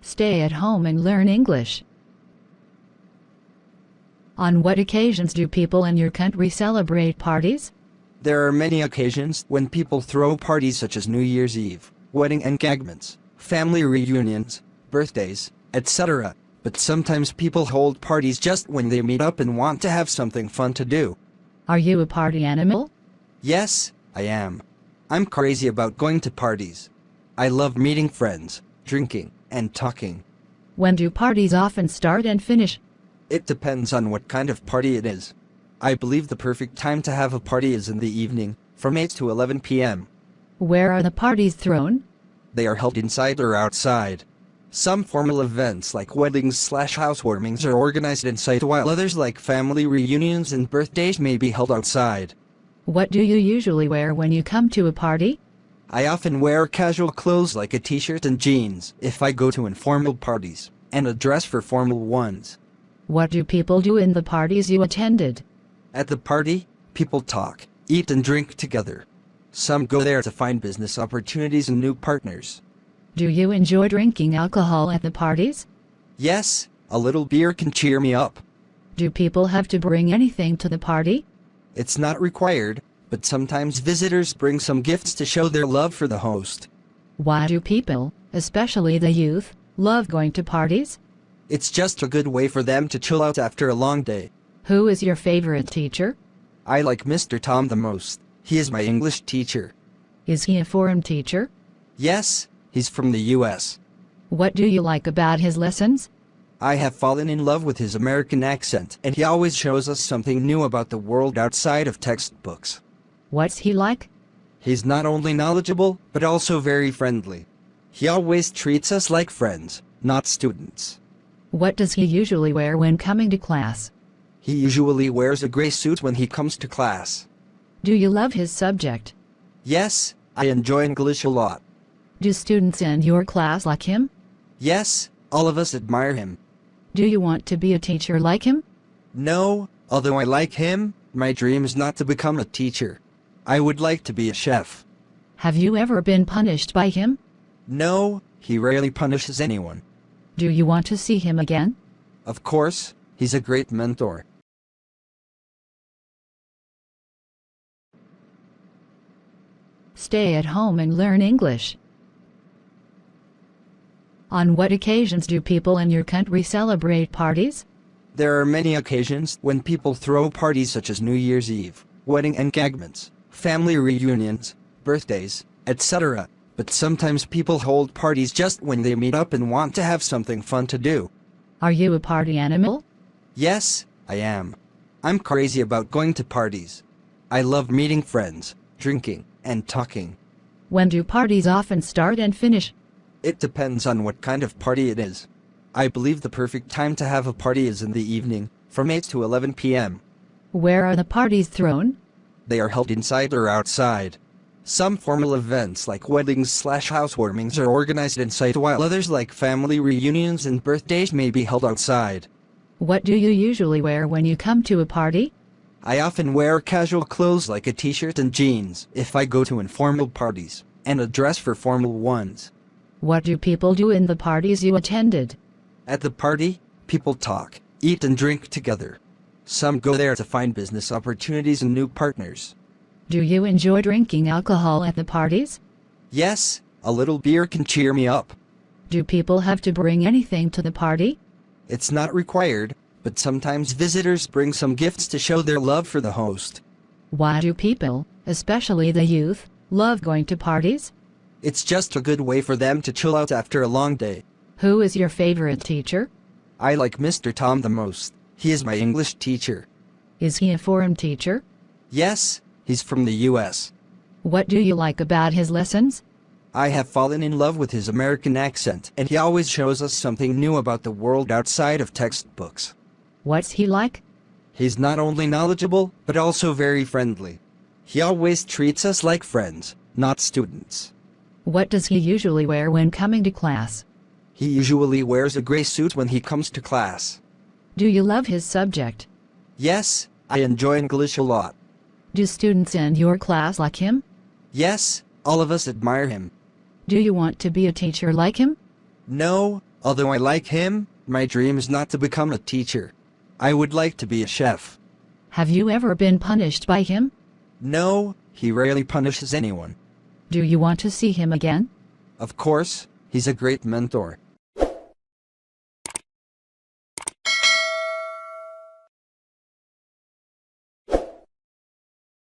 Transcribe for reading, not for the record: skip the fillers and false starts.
Stay at home and learn English. On what occasions do people in your country celebrate parties? There are many occasions when people throw parties such as New Year's Eve, wedding engagements, family reunions, birthdays, etc. But sometimes people hold parties just when they meet up and want to have something fun to do. Are you a party animal? Yes, I am. I'm crazy about going to parties. I love meeting friends, drinking, and talking. When do parties often start and finish? It depends on what kind of party it is. I believe the perfect time to have a party is in the evening, from 8 to 11 p.m. Where are the parties thrown? They are held inside or outside. Some formal events like weddings/housewarmings are organized inside, while others like family reunions and birthdays may be held outside. What do you usually wear when you come to a party? I often wear casual clothes like a t-shirt and jeans if I go to informal parties, and a dress for formal ones. What do people do in the parties you attended? At the party, people talk, eat and drink together. Some go there to find business opportunities and new partners. Do you enjoy drinking alcohol at the parties? Yes, a little beer can cheer me up. Do people have to bring anything to the party? It's not required, but sometimes visitors bring some gifts to show their love for the host. Why do people, especially the youth, love going to parties? It's just a good way for them to chill out after a long day. Who is your favorite teacher? I like Mr. Tom the most. He is my English teacher. Is he a foreign teacher? Yes, he's from the US. What do you like about his lessons? I have fallen in love with his American accent, and he always shows us something new about the world outside of textbooks. What's he like? He's not only knowledgeable, but also very friendly. He always treats us like friends, not students. What does he usually wear when coming to class? He usually wears a gray suit when he comes to class. Do you love his subject? Yes, I enjoy English a lot. Do students in your class like him? Yes, all of us admire him. Do you want to be a teacher like him? No, although I like him, my dream is not to become a teacher. I would like to be a chef. Have you ever been punished by him? No, he rarely punishes anyone. Do you want to see him again? Of course, he's a great mentor. Stay at home and learn English. On what occasions do people in your country celebrate parties? There are many occasions when people throw parties such as New Year's Eve, wedding engagements, family reunions, birthdays, etc. But sometimes people hold parties just when they meet up and want to have something fun to do. Are you a party animal? Yes, I am. I'm crazy about going to parties. I love meeting friends, drinking, and talking. When do parties often start and finish? It depends on what kind of party it is. I believe the perfect time to have a party is in the evening, from 8 to 11 p.m. Where are the parties thrown? They are held inside or outside. Some formal events like weddings/housewarmings are organized inside, while others like family reunions and birthdays may be held outside. What do you usually wear when you come to a party? I often wear casual clothes like a t-shirt and jeans if I go to informal parties, and a dress for formal ones. What do people do in the parties you attended? At the party, people talk, eat and drink together. Some go there to find business opportunities and new partners. Do you enjoy drinking alcohol at the parties? Yes, a little beer can cheer me up. Do people have to bring anything to the party? It's not required, but sometimes visitors bring some gifts to show their love for the host. Why do people, especially the youth, love going to parties? It's just a good way for them to chill out after a long day. Who is your favorite teacher? I like Mr. Tom the most. He is my English teacher. Is he a foreign teacher? Yes, he's from the US. What do you like about his lessons? I have fallen in love with his American accent, and he always shows us something new about the world outside of textbooks. What's he like? He's not only knowledgeable, but also very friendly. He always treats us like friends, not students. What does he usually wear when coming to class? He usually wears a gray suit when he comes to class. Do you love his subject? Yes, I enjoy English a lot. Do students in your class like him? Yes, all of us admire him. Do you want to be a teacher like him? No, Although I like him, my dream is not to become a teacher. I would like to be a chef. Have you ever been punished by him? No, he rarely punishes anyone. Do you want to see him again? Of course, he's a great mentor.